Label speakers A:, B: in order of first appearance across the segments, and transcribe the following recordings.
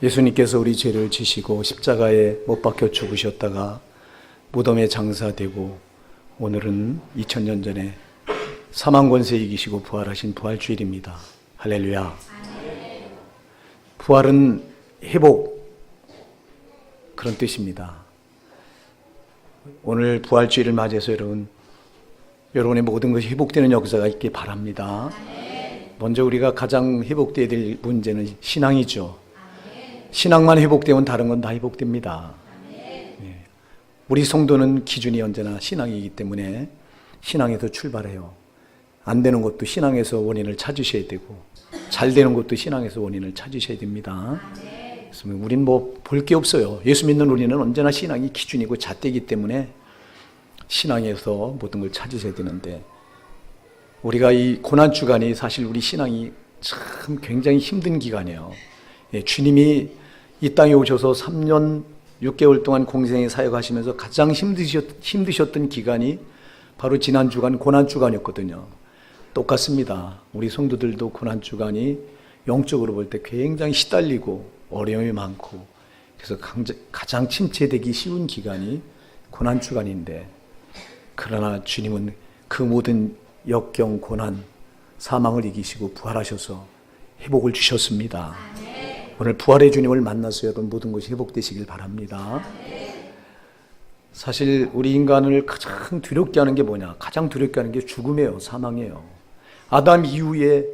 A: 예수님께서 우리 죄를 지시고 십자가에 못 박혀 죽으셨다가 무덤에 장사되고 오늘은 2000년 전에 사망 권세 이기시고 부활하신 부활주일입니다. 할렐루야. 부활은 회복, 그런 뜻입니다. 오늘 부활주일을 맞이해서 여러분의 모든 것이 회복되는 역사가 있길 바랍니다. 먼저 우리가 가장 회복되어야 될 문제는 신앙이죠. 신앙만 회복되면 다른 건 다 회복됩니다. 우리 성도는 기준이 언제나 신앙이기 때문에 신앙에서 출발해요. 안 되는 것도 신앙에서 원인을 찾으셔야 되고 잘 되는 것도 신앙에서 원인을 찾으셔야 됩니다. 그래서 우린 볼 게 없어요. 예수 믿는 우리는 언제나 신앙이 기준이고 잣대이기 때문에 신앙에서 모든 걸 찾으셔야 되는데, 우리가 이 고난주간이 사실 우리 신앙이 참 굉장히 힘든 기간이에요. 주님이 이 땅에 오셔서 3년 6개월 동안 공생에 사역하시면서 가장 힘드셨던 기간이 바로 지난 주간 고난주간이었거든요. 똑같습니다. 우리 성도들도 고난주간이 영적으로 볼 때 굉장히 시달리고 어려움이 많고, 그래서 가장 침체되기 쉬운 기간이 고난주간인데, 그러나 주님은 그 모든 역경, 고난, 사망을 이기시고 부활하셔서 회복을 주셨습니다. 오늘 부활의 주님을 만나서 여러분 모든 것이 회복되시길 바랍니다. 사실 우리 인간을 가장 두렵게 하는 게 뭐냐? 가장 두렵게 하는 게 죽음이에요. 사망이에요. 아담 이후에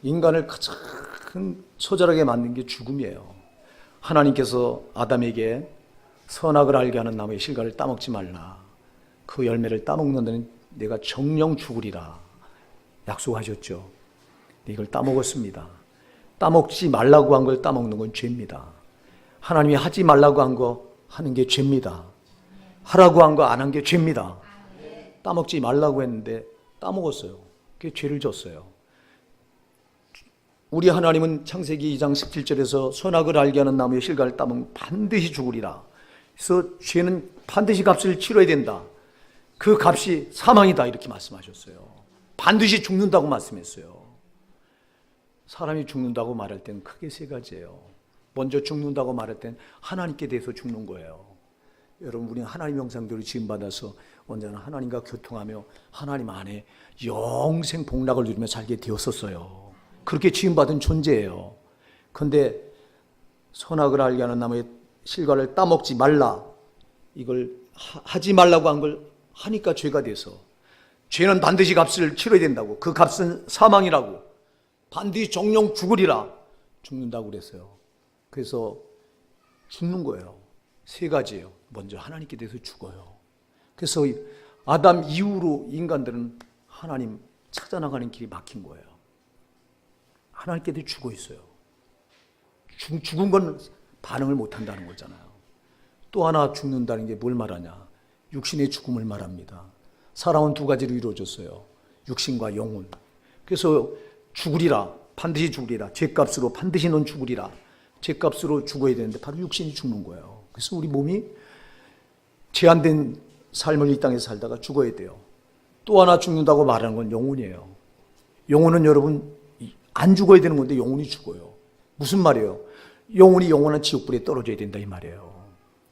A: 인간을 가장 처절하게 만든 게 죽음이에요. 하나님께서 아담에게 선악을 알게 하는 나무의 실과를 따먹지 말라, 그 열매를 따먹는 데는 내가 정령 죽으리라 약속하셨죠. 이걸 따먹었습니다. 따먹지 말라고 한 걸 따먹는 건 죄입니다. 하나님이 하지 말라고 한 거 하는 게 죄입니다. 하라고 한 거 안 한 게 죄입니다. 따먹지 말라고 했는데 따먹었어요. 그게 죄를 졌어요. 우리 하나님은 창세기 2장 17절에서 선악을 알게 하는 나무의 실과를 따먹으면 반드시 죽으리라. 그래서 죄는 반드시 값을 치러야 된다. 그 값이 사망이다, 이렇게 말씀하셨어요. 반드시 죽는다고 말씀했어요. 사람이 죽는다고 말할 때는 크게 세 가지예요. 먼저 죽는다고 말할 때는 하나님께 대해서 죽는 거예요. 여러분, 우리는 하나님 형상대로 지음받아서 언제나 하나님과 교통하며 하나님 안에 영생 복락을 누리며 살게 되었었어요. 그렇게 지음받은 존재예요. 그런데 선악을 알게 하는 나무의 실과를 따먹지 말라, 이걸 하지 말라고 한 걸 하니까 죄가 돼서, 죄는 반드시 값을 치러야 된다고, 그 값은 사망이라고, 반드시 정령 죽으리라, 죽는다고 그랬어요. 그래서 죽는 거예요. 세 가지예요. 먼저 하나님께 대해서 죽어요. 그래서 아담 이후로 인간들은 하나님 찾아나가는 길이 막힌 거예요. 하나님께 대해서 죽어 있어요. 죽은 건 반응을 못 한다는 거잖아요. 또 하나 죽는다는 게 뭘 말하냐? 육신의 죽음을 말합니다. 사람은 두 가지로 이루어졌어요. 육신과 영혼. 그래서 죽으리라, 반드시 죽으리라, 죄값으로 반드시 넌 죽으리라, 죄값으로 죽어야 되는데 바로 육신이 죽는 거예요. 그래서 우리 몸이 제한된 삶을 이 땅에서 살다가 죽어야 돼요. 또 하나 죽는다고 말하는 건 영혼이에요. 영혼은 여러분 안 죽어야 되는 건데 영혼이 죽어요. 무슨 말이에요? 영혼이 영원한 지옥불에 떨어져야 된다, 이 말이에요.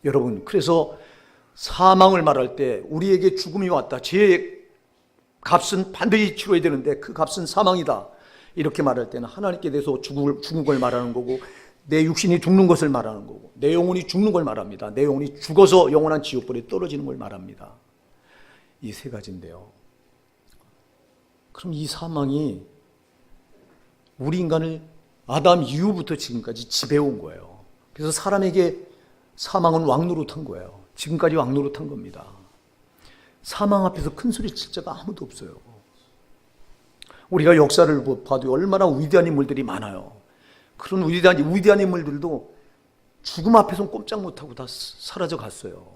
A: 여러분, 그래서 사망을 말할 때 우리에게 죽음이 왔다, 죄의 값은 반드시 치러야 되는데 그 값은 사망이다, 이렇게 말할 때는 하나님께 대해서 죽은 걸 말하는 거고, 내 육신이 죽는 것을 말하는 거고, 내 영혼이 죽는 걸 말합니다. 내 영혼이 죽어서 영원한 지옥불에 떨어지는 걸 말합니다. 이 세 가지인데요. 그럼 이 사망이 우리 인간을 아담 이후부터 지금까지 지배해온 거예요. 그래서 사람에게 사망은 왕노릇한 거예요. 지금까지 왕노릇한 겁니다. 사망 앞에서 큰 소리 칠 자가 아무도 없어요. 우리가 역사를 봐도 얼마나 위대한 인물들이 많아요. 그런 위대한 인물들도 죽음 앞에서는 꼼짝 못하고 다 사라져 갔어요.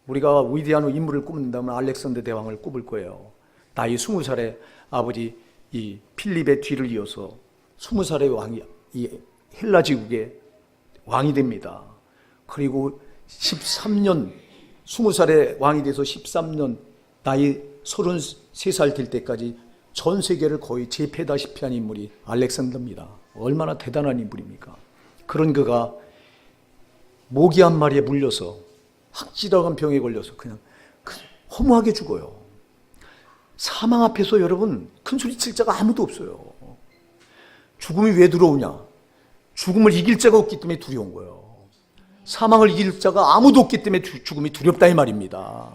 A: 우리가 위대한 인물을 꼽는다면 알렉산더 대왕을 꼽을 거예요. 나이 20살에 아버지 이 필립의 뒤를 이어서 20살의 왕이 이 헬라 제국의 왕이 됩니다. 그리고 13년, 20살에 왕이 돼서 13년, 나이 33살 될 때까지 전 세계를 거의 제패다시피 한 인물이 알렉산더입니다. 얼마나 대단한 인물입니까? 그런 그가 모기 한 마리에 물려서 확진한 병에 걸려서 그냥 허무하게 죽어요. 사망 앞에서 여러분 큰 소리 칠 자가 아무도 없어요. 죽음이 왜 두려우냐? 죽음을 이길 자가 없기 때문에 두려운 거예요. 사망을 이길 자가 아무도 없기 때문에 죽음이 두렵다 이 말입니다.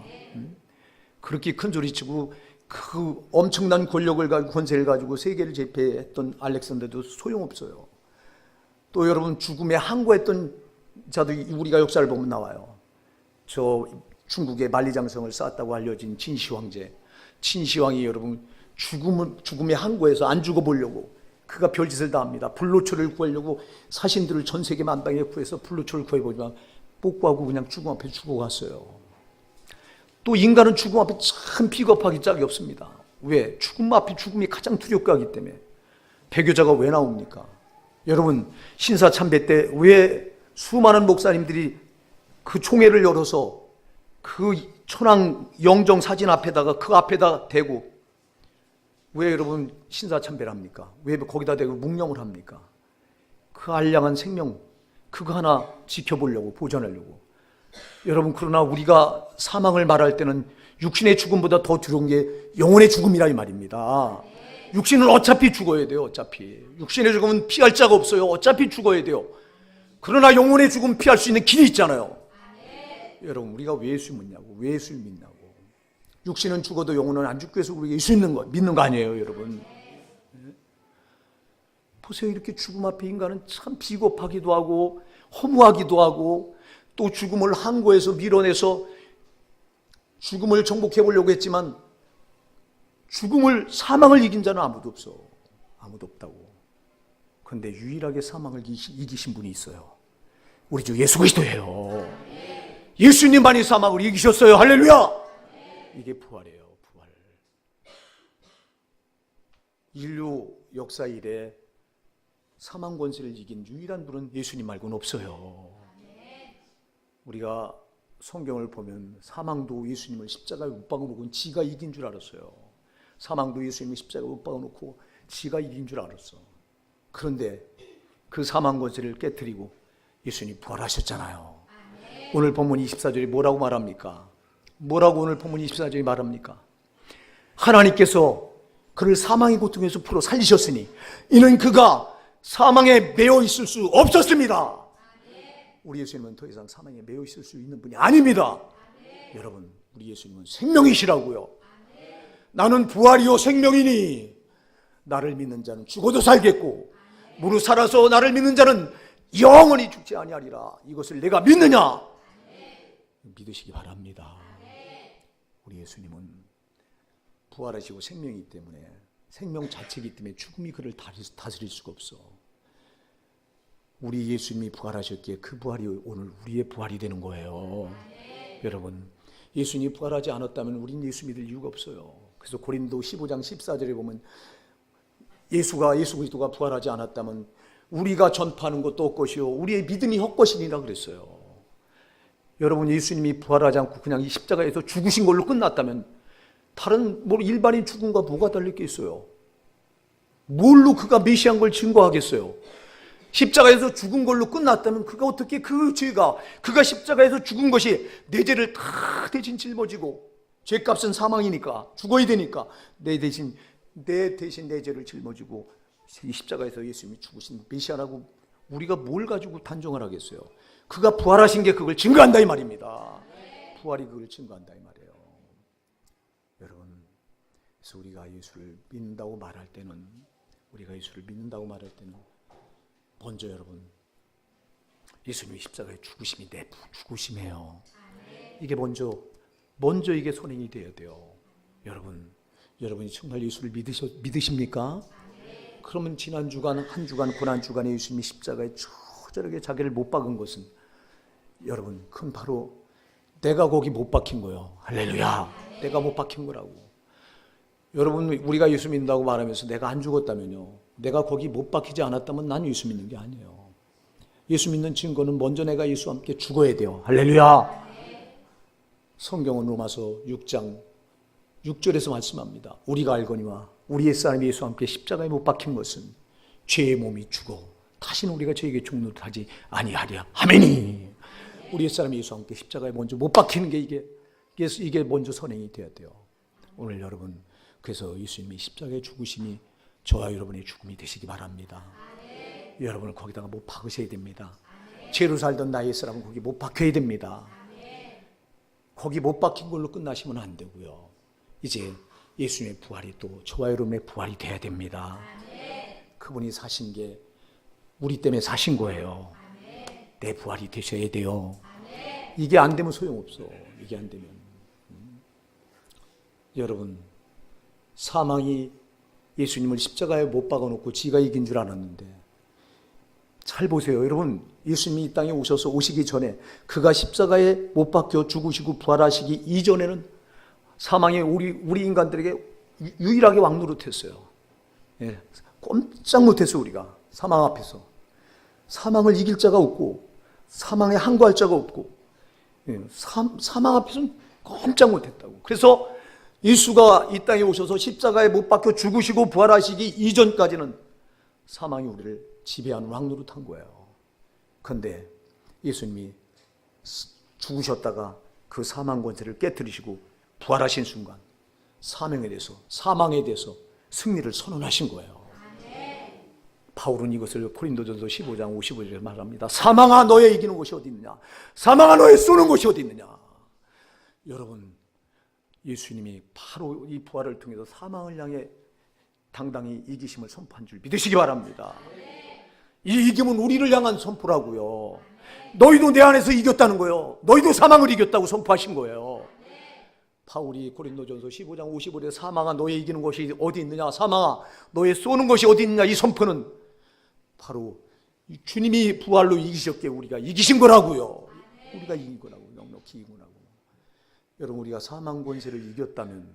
A: 그렇게 큰 소리 치고 그 엄청난 권력을 가지고 권세를 가지고 세계를 제패했던 알렉산더도 소용없어요. 또 여러분 죽음에 항거했던 자도 우리가 역사를 보면 나와요. 저 중국의 만리장성을 쌓았다고 알려진 진시 황제. 진시 왕이 여러분 죽음에 항거해서 안 죽어보려고 그가 별짓을 다 합니다. 불로초를 구하려고 사신들을 전 세계 만방에 구해서 불로초를 구해보지만 못 구하고 그냥 죽음 앞에 죽어갔어요. 또 인간은 죽음 앞에 참 비겁하기 짝이 없습니다. 왜? 죽음 앞에 죽음이 가장 두렵게 하기 때문에. 배교자가 왜 나옵니까? 여러분 신사참배 때 왜 수많은 목사님들이 그 총회를 열어서 그 천황 영정 사진 앞에다가 그 앞에다 대고 왜 여러분 신사참배를 합니까? 왜 거기다 대고 묵념을 합니까? 그 알량한 생명 그거 하나 지켜보려고 보존하려고. 여러분 그러나 우리가 사망을 말할 때는 육신의 죽음보다 더 두려운 게 영혼의 죽음이라 이 말입니다. 육신은 어차피 죽어야 돼요. 어차피 육신의 죽음은 피할 자가 없어요. 어차피 죽어야 돼요. 그러나 영혼의 죽음 피할 수 있는 길이 있잖아요. 여러분 우리가 왜 예수 믿냐고, 왜 예수 믿냐고. 육신은 죽어도 영혼은 안 죽기 위해서 우리가 예수 믿는 거 아니에요 여러분. 보세요. 이렇게 죽음 앞에 인간은 참 비겁하기도 하고 허무하기도 하고 또 죽음을 항거해서 밀어내서 죽음을 정복해 보려고 했지만 사망을 이긴 자는 아무도 없어. 아무도 없다고. 그런데 유일하게 사망을 이기신 분이 있어요. 우리 주 예수 그리스도예요. 예수님만이 사망을 이기셨어요. 할렐루야. 이게 부활이에요. 부활. 인류 역사 이래 사망 권세를 이긴 유일한 분은 예수님 말고는 없어요. 우리가 성경을 보면 사망도 예수님을 십자가에 못 박아놓고 지가 이긴 줄 알았어요. 사망도 예수님을 십자가에 못 박아놓고 지가 이긴 줄 알았어. 그런데 그 사망 권세를 깨뜨리고 예수님 부활하셨잖아요. 오늘 본문 24절에 뭐라고 말합니까? 뭐라고 오늘 본문 24절에 말합니까? 하나님께서 그를 사망의 고통에서 풀어 살리셨으니 이는 그가 사망에 매여 있을 수 없었습니다. 우리 예수님은 더 이상 사망에 매여 있을 수 있는 분이 아닙니다. 여러분 우리 예수님은 생명이시라고요. 나는 부활이요 생명이니 나를 믿는 자는 죽어도 살겠고 무릇 살아서 나를 믿는 자는 영원히 죽지 아니하리라. 이것을 내가 믿느냐? 믿으시기 바랍니다. 우리 예수님은 부활하시고 생명이기 때문에 생명 자체이기 때문에 죽음이 그를 다스릴 수가 없어. 우리 예수님이 부활하셨기에 그 부활이 오늘 우리의 부활이 되는 거예요. 여러분 예수님이 부활하지 않았다면 우린 예수 믿을 이유가 없어요. 그래서 고린도 15장 14절에 보면 예수 그리스도가 부활하지 않았다면 우리가 전파하는 것도 헛것이요 우리의 믿음이 헛것이니라 그랬어요. 여러분 예수님이 부활하지 않고 그냥 이 십자가에서 죽으신 걸로 끝났다면 다른 일반인 죽음과 뭐가 다를 게 있어요? 뭘로 그가 메시아인 걸 증거하겠어요? 십자가에서 죽은 걸로 끝났다면 그가 어떻게 그가 십자가에서 죽은 것이 내 죄를 다 대신 짊어지고 죄값은 사망이니까 죽어야 되니까 내 대신 내 죄를 짊어지고 이 십자가에서 예수님이 죽으신 메시아라고 우리가 뭘 가지고 단정을 하겠어요? 그가 부활하신 게 그걸 증거한다 이 말입니다. 부활이 그걸 증거한다 이 말이에요. 여러분 그래서 우리가 예수를 믿는다고 말할 때는 먼저 여러분 예수님이 십자가에 죽으심이 내 죽으심이에요. 이게 먼저 이게 선행이 되어야 돼요. 여러분이 정말 예수를 믿으십니까? 그러면 지난 주간 한 주간 고난 주간에 예수님이 십자가에 처절하게 자기를 못 박은 것은 여러분 그건 바로 내가 거기 못 박힌 거예요. 할렐루야. 내가 못 박힌 거라고. 여러분 우리가 예수 믿는다고 말하면서 내가 안 죽었다면요, 내가 거기 못 박히지 않았다면 난 예수 믿는 게 아니에요. 예수 믿는 증거는 먼저 내가 예수와 함께 죽어야 돼요. 할렐루야. 성경은 로마서 6장 6절에서 말씀합니다. 우리가 알거니와 우리 옛사람 예수와 함께 십자가에 못 박힌 것은 죄의 몸이 죽어 다시는 우리가 저에게 죽노릇 하지 아니하랴. 아멘이. 우리 옛사람 예수와 함께 십자가에 먼저 못 박히는 게 이게 먼저 선행이 돼야 돼요. 오늘 여러분, 그래서 예수님이 십자가에 죽으심이 저와 여러분의 죽음이 되시기 바랍니다. 여러분을 거기다가 못 박으셔야 됩니다. 죄로 살던 나의 옛사람은 거기 못 박혀야 됩니다. 거기 못 박힌 걸로 끝나시면 안 되고요. 이제 예수님의 부활이 또 저와 여러분의 부활이 돼야 됩니다. 그분이 사신 게 우리 때문에 사신 거예요. 내 부활이 되셔야 돼요. 이게 안 되면 소용없어. 이게 안 되면. 여러분, 사망이 예수님을 십자가에 못 박아놓고 지가 이긴 줄 알았는데, 잘 보세요. 여러분, 예수님이 이 땅에 오시기 전에 그가 십자가에 못 박혀 죽으시고 부활하시기 이전에는 사망이 우리 인간들에게 유일하게 왕노릇했어요. 예, 꼼짝 못했어요. 우리가 사망 앞에서 사망을 이길 자가 없고 사망에 항거할 자가 없고, 예, 사망 앞에서는 꼼짝 못했다고. 그래서 예수가 이 땅에 오셔서 십자가에 못 박혀 죽으시고 부활하시기 이전까지는 사망이 우리를 지배하는 왕노릇한 거예요. 그런데 예수님이 죽으셨다가 그 사망 권세를 깨뜨리시고 부활하신 순간 사망에 대해서 승리를 선언하신 거예요. 바울은 이것을 고린도전서 15장 55절에 말합니다. 사망아 너의 이기는 곳이 어디 있느냐? 사망아 너의 쏘는 곳이 어디 있느냐? 여러분, 예수님이 바로 이 부활을 통해서 사망을 향해 당당히 이기심을 선포한 줄 믿으시기 바랍니다. 이 이김은 우리를 향한 선포라고요. 너희도 내 안에서 이겼다는 거예요. 너희도 사망을 이겼다고 선포하신 거예요. 바울이 고린도전서 15장 55절에 사망아 너의 이기는 것이 어디 있느냐? 사망아 너의 쏘는 것이 어디 있느냐? 이 선포는 바로 주님이 부활로 이기셨기에 우리가 이기신 거라고요. 우리가 이긴 거라고. 넉넉히 이긴 거라고. 여러분, 우리가 사망 권세를 이겼다면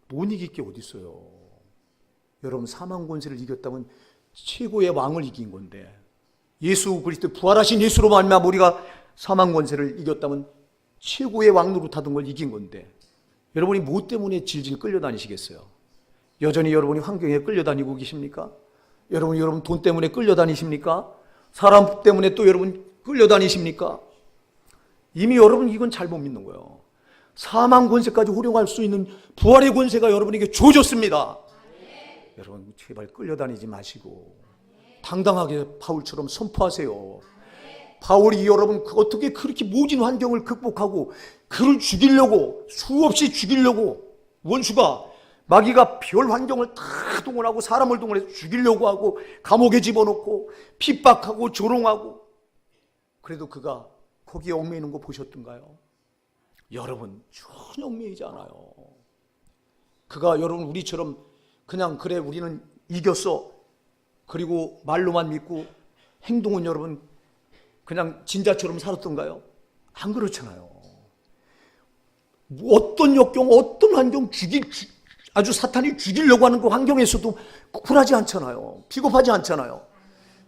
A: 못 이길 게 어디 있어요? 여러분, 사망 권세를 이겼다면 최고의 왕을 이긴 건데, 예수 그리스도 부활하신 예수로 말미암아 우리가 사망 권세를 이겼다면 최고의 왕 노릇하던 걸 이긴 건데, 여러분이 뭐 때문에 질질 끌려다니시겠어요? 여전히 여러분이 환경에 끌려다니고 계십니까? 여러분 돈 때문에 끌려다니십니까? 사람 때문에 또 여러분 끌려다니십니까? 이미 여러분 이건 잘못 믿는 거예요. 사망 권세까지 활용할 수 있는 부활의 권세가 여러분에게 주어졌습니다. 여러분 제발 끌려다니지 마시고 당당하게 바울처럼 선포하세요. 바울이 여러분 어떻게 그렇게 모진 환경을 극복하고 그를 죽이려고 수없이 죽이려고 원수가 마귀가 별 환경을 다 동원하고 사람을 동원해서 죽이려고 하고 감옥에 집어넣고 핍박하고 조롱하고, 그래도 그가 거기에 얽매이는 거 보셨던가요? 여러분 전혀 얽매이지 않아요. 그가 여러분 우리처럼 그냥 그래 우리는 이겼어 그리고 말로만 믿고 행동은 여러분 그냥 진자처럼 살았던가요? 안 그렇잖아요. 어떤 역경 어떤 환경 아주 사탄이 죽이려고 하는 그 환경에서도 굴하지 않잖아요. 비겁하지 않잖아요.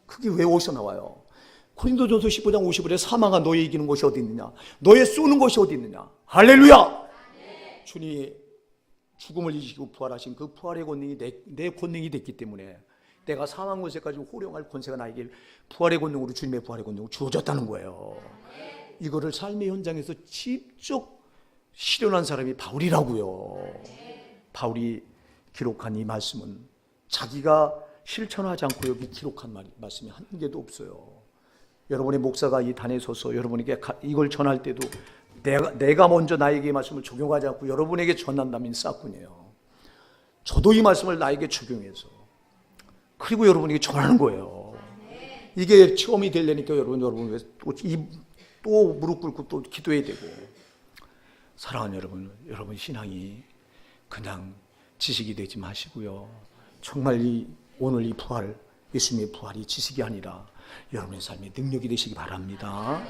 A: 그게 왜 어디서 나와요? 고린도전서 15장 50절에 사망아 너의 이기는 것이 어디 있느냐? 너의 쏘는 것이 어디 있느냐? 할렐루야! 네. 주님이 죽음을 이기시고 부활하신 그 부활의 권능이 내 권능이 됐기 때문에 내가 사망 권세까지 호령할 권세가 나에게 부활의 권능으로 주님의 부활의 권능으로 주어졌다는 거예요. 네. 이거를 삶의 현장에서 직접 실현한 사람이 바울이라고요. 네. 바울이 기록한 이 말씀은 자기가 실천하지 않고 여기 기록한 말씀이 한 개도 없어요. 여러분의 목사가 이 단에 서서 여러분에게 이걸 전할 때도 내가 먼저 나에게 이 말씀을 적용하지 않고 여러분에게 전한다면 싹군이에요. 저도 이 말씀을 나에게 적용해서 그리고 여러분에게 전하는 거예요. 이게 처음이 되려니까 여러분 왜 또 무릎 꿇고 또 기도해야 되고. 사랑하는 여러분 신앙이 그냥 지식이 되지 마시고요. 정말 오늘 이 부활, 예수님의 부활이 지식이 아니라 여러분의 삶의 능력이 되시기 바랍니다.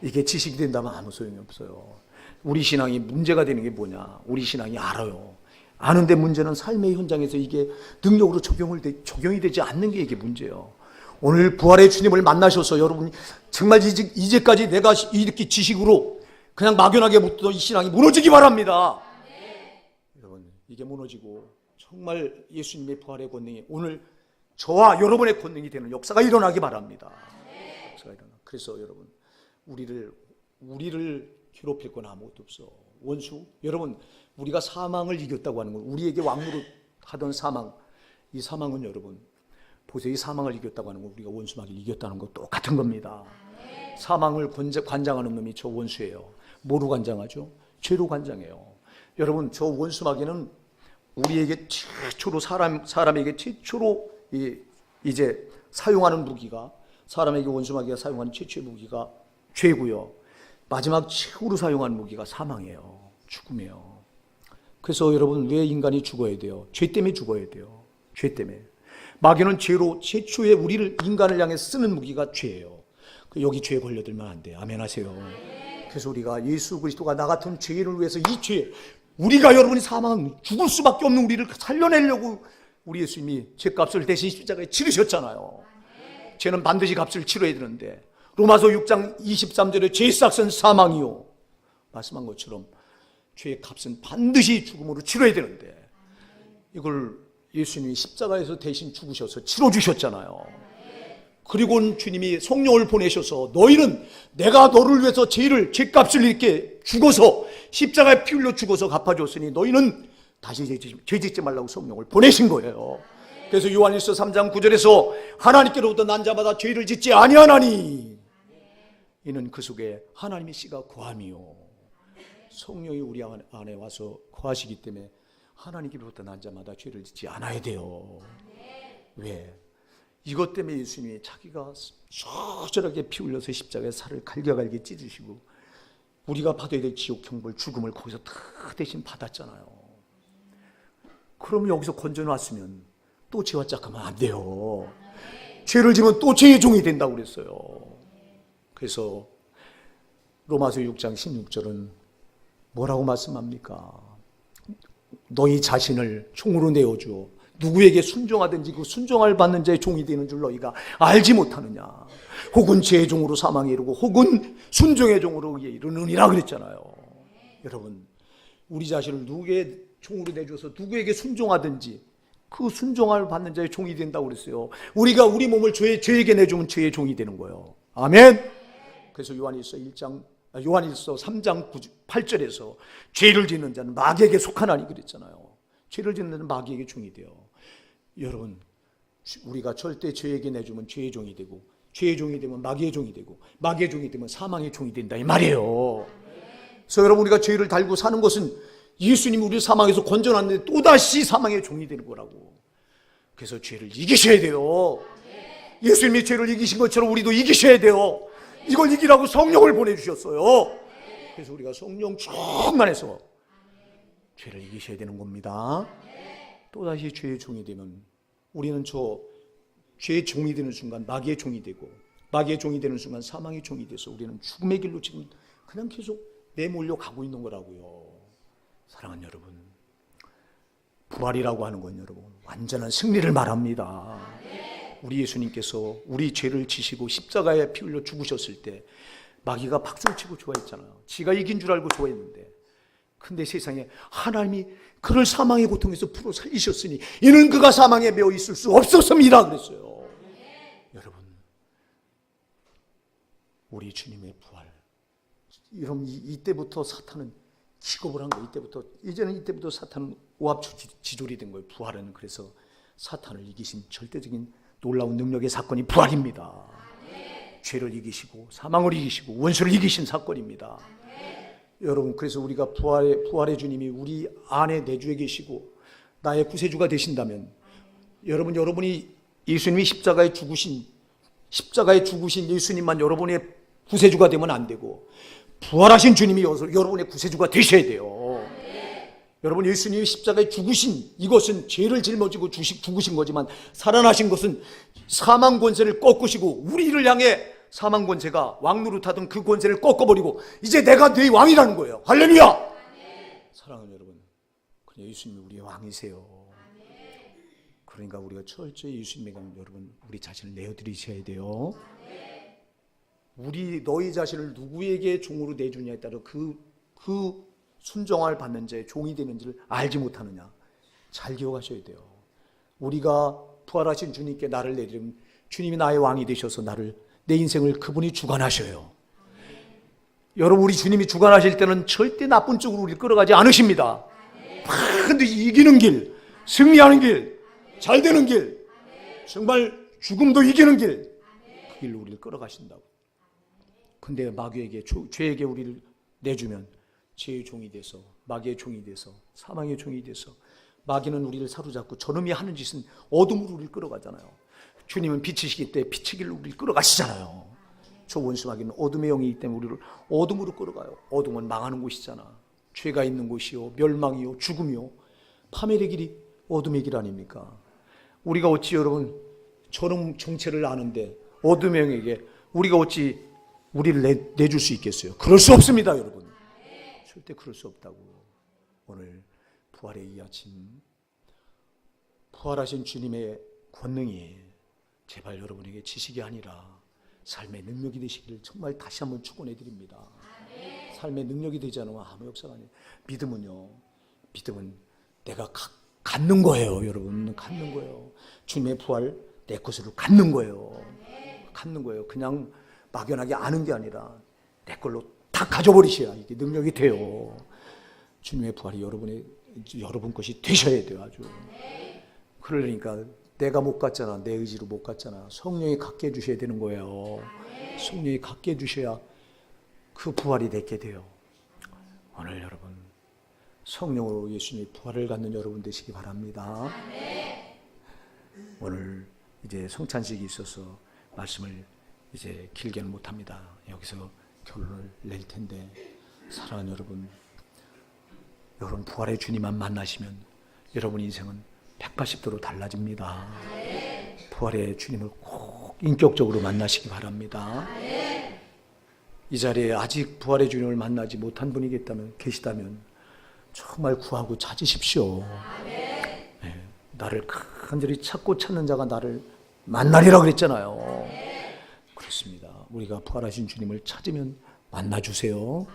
A: 이게 지식이 된다면 아무 소용이 없어요. 우리 신앙이 문제가 되는 게 뭐냐? 우리 신앙이 알아요. 아는데 문제는 삶의 현장에서 이게 능력으로 적용이 되지 않는 게 이게 문제예요. 오늘 부활의 주님을 만나셔서 여러분 정말 이제까지 내가 이렇게 지식으로 그냥 막연하게 묻던 이 신앙이 무너지기 바랍니다. 여러분 이게 무너지고 정말 예수님의 부활의 권능이 오늘 저와 여러분의 권능이 되는 역사가 일어나기 바랍니다. 역사가 일어나. 그래서 여러분, 우리를 괴롭힐 건 아무것도 없어. 원수, 여러분, 우리가 사망을 이겼다고 하는 건, 우리에게 왕노릇 하던 사망, 이 사망은 여러분 보세요. 이 사망을 이겼다고 하는 건 우리가 원수마귀를 이겼다는 거 똑같은 겁니다. 사망을 관장하는 놈이 저 원수예요. 뭐로 관장하죠? 죄로 관장해요. 여러분, 저 원수마귀는 우리에게 최초로 사람에게 최초로 이제 사용하는 무기가, 사람에게 원수마귀가 사용하는 최초의 무기가 죄고요. 마지막 최후로 사용하는 무기가 사망이에요. 죽음이에요. 그래서 여러분, 왜 인간이 죽어야 돼요? 죄 때문에 죽어야 돼요. 죄 때문에. 마귀는 죄로 최초의 우리를, 인간을 향해 쓰는 무기가 죄예요. 여기 죄에 걸려들면 안 돼요. 아멘 하세요. 그래서 우리가 예수 그리스도가 나 같은 죄인을 위해서 이 죄, 우리가 여러분이 죽을 수밖에 없는 우리를 살려내려고 우리 예수님이 죄값을 대신 십자가에 치르셨잖아요. 죄는 반드시 값을 치러야 되는데, 로마서 6장 23절에 죄의 삭은 사망이요, 말씀한 것처럼 죄의 값은 반드시 죽음으로 치러야 되는데, 이걸 예수님이 십자가에서 대신 죽으셔서 치러주셨잖아요. 그리고 주님이 성령을 보내셔서 너희는 내가 너를 위해서 죄값을 이렇게 죽어서 십자가에 피 흘려 죽어서 갚아줬으니 너희는 다시 죄 짓지 말라고 성령을 보내신 거예요. 그래서 요한일서 3장 9절에서 하나님께로부터 난 자마다 죄를 짓지 아니하나니 이는 그 속에 하나님의 씨가 거함이요, 성령이 우리 안에 와서 거하시기 때문에 하나님께로부터 난 자마다 죄를 짓지 않아야 돼요. 왜? 이것 때문에 예수님이 자기가 처절하게 피 흘려서 십자가에 살을 갈겨갈게 찢으시고 우리가 받아야 될 지옥 형벌, 죽음을 거기서 다 대신 받았잖아요. 그럼 여기서 건져놨으면 또 죄와 짝하면 안 돼요. 죄를 지면 또 죄의 종이 된다고 그랬어요. 그래서 로마서 6장 16절은 뭐라고 말씀합니까? 너희 자신을 종으로 내어주어 누구에게 순종하든지 그 순종을 받는 자의 종이 되는 줄 너희가 알지 못하느냐. 혹은 죄의 종으로 사망에 이르고 혹은 순종의 종으로 이르느니라 그랬잖아요. 여러분, 우리 자신을 누구에게 종으로 내줘서 누구에게 순종하든지 그 순종을 받는 자의 종이 된다고 그랬어요. 우리가 우리 몸을 죄에게 내주면 죄의 종이 되는 거예요. 아멘. 그래서 요한일서 3장 8절에서 죄를 짓는 자는 마귀에게 속하나니 그랬잖아요. 죄를 짓는 자는 마귀에게 종이 돼요. 여러분, 우리가 절대 죄에게 내주면 죄의 종이 되고, 죄의 종이 되면 마귀의 종이 되고, 마귀의 종이 되면 사망의 종이 된다 이 말이에요. 그래서 여러분, 우리가 죄를 달고 사는 것은 예수님이 우리를 사망에서 건져놨는데 또다시 사망의 종이 되는 거라고. 그래서 죄를 이기셔야 돼요. 예수님이 죄를 이기신 것처럼 우리도 이기셔야 돼요. 이걸 이기라고 성령을 보내주셨어요. 그래서 우리가 성령 충만해서 죄를 이기셔야 되는 겁니다. 또다시 죄의 종이 되면 우리는 저 죄의 종이 되는 순간 마귀의 종이 되고, 마귀의 종이 되는 순간 사망의 종이 돼서 우리는 죽음의 길로 지금 그냥 계속 내몰려 가고 있는 거라고요. 사랑하는 여러분, 부활이라고 하는 건 여러분 완전한 승리를 말합니다. 우리 예수님께서 우리 죄를 지시고 십자가에 피 흘려 죽으셨을 때 마귀가 박수를 치고 좋아했잖아요. 지가 이긴 줄 알고 좋아했는데, 근데 세상에 하나님이 그를 사망의 고통에서 풀어 살리셨으니 이는 그가 사망에 매어 있을 수 없었습니다 그랬어요. 여러분, 우리 주님의 부활, 여러분 이때부터 사탄은 기겁을 한 거예요. 이때부터 사탄은 오합지졸이 된 거예요. 부활은. 그래서 사탄을 이기신 절대적인 놀라운 능력의 사건이 부활입니다. 죄를 이기시고 사망을 이기시고 원수를 이기신 사건입니다. 여러분, 그래서 우리가 부활의 주님이 우리 안에 내주에 계시고 나의 구세주가 되신다면, 여러분이 예수님이 십자가에 죽으신 예수님만 여러분의 구세주가 되면 안 되고 부활하신 주님이 여러분의 구세주가 되셔야 돼요. 여러분, 예수님이 십자가에 죽으신 이것은 죄를 짊어지고 죽으신 거지만 살아나신 것은 사망 권세를 꺾으시고 우리를 향해 사망 권세가 왕노릇하던 그 권세를 꺾어버리고 이제 내가 네 왕이라는 거예요. 할렐루야. 사랑하는 여러분, 그냥 예수님이 우리의 왕이세요. 그러니까 우리가 철저히 예수님에게 여러분 우리 자신을 내어드리셔야 돼요. 너희 자신을 누구에게 종으로 내주냐에 따라 그 순종을 받는 자의 종이 되는지를 알지 못하느냐. 잘 기억하셔야 돼요. 우리가 부활하신 주님께 나를 내드리면 주님이 나의 왕이 되셔서 내 인생을 그분이 주관하셔요. 여러분, 우리 주님이 주관하실 때는 절대 나쁜 쪽으로 우리를 끌어가지 않으십니다. 반드시 이기는 길, 승리하는 길, 잘 되는 길, 정말 죽음도 이기는 길, 그 길로 우리를 끌어가신다고. 근데 마귀에게, 죄에게 우리를 내주면 죄의 종이 돼서, 마귀의 종이 돼서, 사망의 종이 돼서, 마귀는 우리를 사로잡고 저놈이 하는 짓은 어둠으로 우리를 끌어가잖아요. 주님은 빛이시기 때문에 빛의 길로 우리를 끌어가시잖아요. 저 원수 마귀는 어둠의 영이기 때문에 우리를 어둠으로 끌어가요. 어둠은 망하는 곳이잖아. 죄가 있는 곳이요, 멸망이요, 죽음이요, 파멸의 길이 어둠의 길 아닙니까? 우리가 어찌 여러분 저놈 정체를 아는데 어둠의 영에게 우리가 어찌 우리를 내줄 수 있겠어요? 그럴 수 없습니다, 여러분. 절대 그럴 수 없다고. 오늘 부활의 이 아침, 부활하신 주님의 권능이 제발 여러분에게 지식이 아니라 삶의 능력이 되시기를 정말 다시 한번 축원해 드립니다. 삶의 능력이 되지 않으면 아무 역사가 아니에요. 믿음은 내가 갖는 거예요, 여러분. 갖는 거예요. 주님의 부활 내 것으로 갖는 거예요. 갖는 거예요. 그냥 막연하게 아는 게 아니라 내 걸로 다 가져버리셔야 이게 능력이 돼요. 주님의 부활이 여러분 것이 되셔야 돼요, 아주. 그러니까 내가 못 갔잖아. 내 의지로 못 갔잖아. 성령이 갖게 해주셔야 되는 거예요. 성령이 갖게 해주셔야 그 부활이 되게 돼요. 오늘 여러분 성령으로 예수님의 부활을 갖는 여러분 되시기 바랍니다. 오늘 이제 성찬식이 있어서 말씀을 이제 길게는 못합니다. 여기서 결론을 낼 텐데, 사랑하는 여러분 부활의 주님만 만나시면 여러분 인생은 180도로 달라집니다. 부활의 주님을 꼭 인격적으로 만나시기 바랍니다. 이 자리에 아직 부활의 주님을 만나지 못한 분이 계시다면 정말 구하고 찾으십시오. 네, 나를 간절히 찾고 찾는 자가 나를 만나리라 그랬잖아요. 그렇습니다. 우리가 부활하신 주님을 찾으면 만나주세요.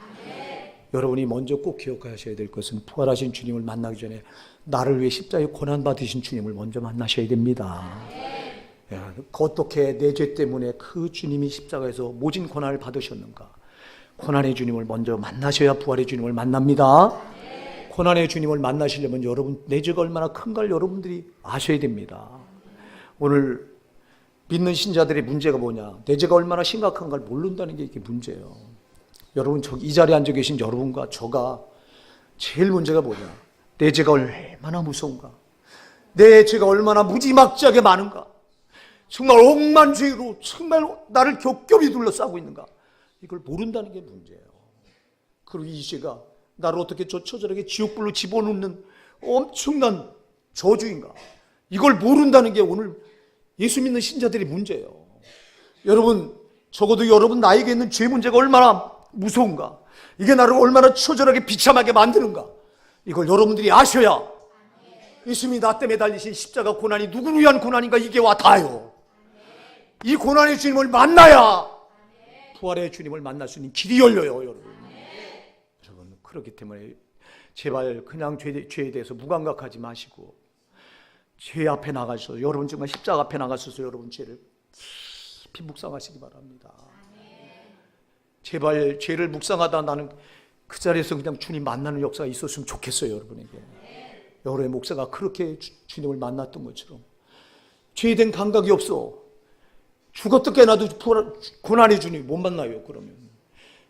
A: 여러분이 먼저 꼭 기억하셔야 될 것은 부활하신 주님을 만나기 전에 나를 위해 십자가에 고난받으신 주님을 먼저 만나셔야 됩니다. 어떻게 내 죄 때문에 그 주님이 십자가에서 모진 고난을 받으셨는가? 고난의 주님을 먼저 만나셔야 부활의 주님을 만납니다. 고난의 주님을 만나시려면 여러분 내 죄가 얼마나 큰가를 여러분들이 아셔야 됩니다. 오늘 믿는 신자들의 문제가 뭐냐? 내 죄가 얼마나 심각한가를 모른다는 게 이게 문제예요. 여러분 이 자리에 앉아 계신 여러분과 저가 제일 문제가 뭐냐? 내 죄가 얼마나 무서운가? 내 죄가 얼마나 무지막지하게 많은가? 정말 억만 죄로 정말 나를 겹겹이 둘러싸고 있는가? 이걸 모른다는 게 문제예요. 그리고 이 죄가 나를 어떻게 저 처절하게 지옥불로 집어넣는 엄청난 저주인가? 이걸 모른다는 게 오늘 예수 믿는 신자들의 문제예요. 여러분, 적어도 여러분 나에게 있는 죄 문제가 얼마나 무서운가? 이게 나를 얼마나 처절하게 비참하게 만드는가? 이걸 여러분들이 아셔야 예수님이 나 때문에 달리신 십자가 고난이 누구를 위한 고난인가 이게 와 닿아요. 이 고난의 주님을 만나야 부활의 주님을 만날 수 있는 길이 열려요, 여러분. 여러분, 그렇기 때문에 제발 그냥 죄에 대해서 무감각하지 마시고 죄 앞에 나가셔서 여러분 정말 십자가 앞에 나가셔서 여러분 죄를 깊이 묵상하시기 바랍니다. 제발 죄를 묵상하다 나는 그 자리에서 그냥 주님 만나는 역사가 있었으면 좋겠어요, 여러분에게. 여러분의 목사가 그렇게 주님을 만났던 것처럼 죄에 대한 감각이 없어. 죽었다 깨나도 고난의 주님 못 만나요. 그러면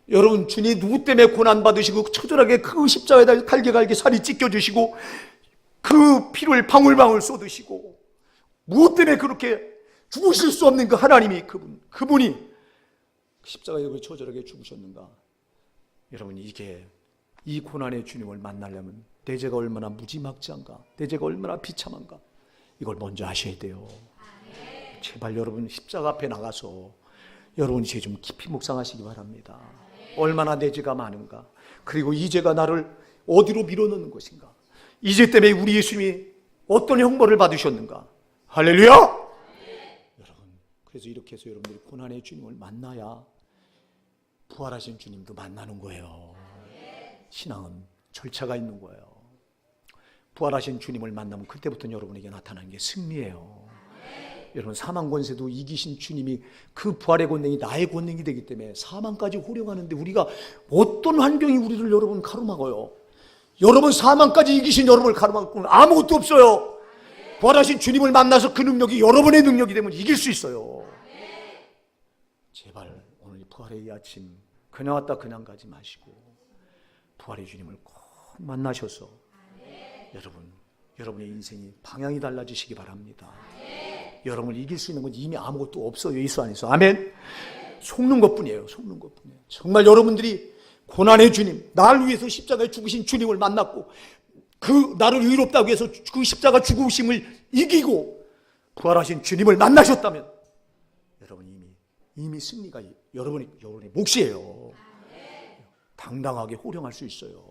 A: 여러분 주님 누구 때문에 고난 받으시고 처절하게 그 십자가에다 갈게 살이 찢겨주시고 그 피를 방울방울 쏟으시고 무엇 때문에 그렇게 죽으실 수 없는 그 하나님이 그분이 십자가에 그 처절하게 죽으셨는가? 여러분 이게 이 고난의 주님을 만나려면 내 죄가 얼마나 무지막지한가? 내 죄가 얼마나 비참한가? 이걸 먼저 아셔야 돼요. 제발 여러분 십자가 앞에 나가서 여러분 죄 좀 깊이 묵상하시기 바랍니다. 얼마나 내 죄가 많은가? 그리고 이 죄가 나를 어디로 밀어넣는 것인가? 이 죄 때문에 우리 예수님이 어떤 형벌을 받으셨는가? 할렐루야! 여러분 그래서 이렇게 해서 여러분들이 고난의 주님을 만나야 부활하신 주님도 만나는 거예요. 신앙은 절차가 있는 거예요. 부활하신 주님을 만나면 그때부터 여러분에게 나타나는 게 승리예요. 여러분, 사망 권세도 이기신 주님이 그 부활의 권능이 나의 권능이 되기 때문에 사망까지 호령하는데 우리가 어떤 환경이 우리를 여러분 가로막아요? 여러분, 사망까지 이기신 여러분을 가로막고는 아무것도 없어요. 부활하신 주님을 만나서 그 능력이 여러분의 능력이 되면 이길 수 있어요. 제발 오늘 부활의 이 아침 그냥 왔다 그냥 가지 마시고 부활의 주님을 꼭 만나셔서 여러분의 인생이 방향이 달라지시기 바랍니다. 여러분을 이길 수 있는 건 이미 아무것도 없어요. 예수 안에서. 아멘. 속는 것뿐이에요. 속는 것뿐이에요. 정말 여러분들이 고난의 주님, 나를 위해서 십자가에 죽으신 주님을 만났고 그 나를 의롭다고 해서 그 십자가 죽으심을 이기고 부활하신 주님을 만나셨다면 여러분 이미 승리가 여러분의 몫이에요. 당당하게 호령할 수 있어요.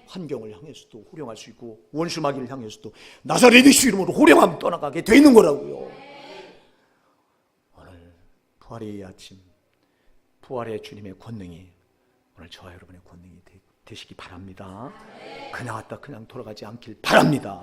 A: 환경을 향해서도 호령할 수 있고 원수 마귀를 향해서도 나사렛 예수 이름으로 호령하며 떠나가게 돼 있는 거라고요. 오늘 부활의 아침, 부활의 주님의 권능이 오늘 저와 여러분의 권능이 되시기 바랍니다. 그냥 왔다 그냥 돌아가지 않길 바랍니다.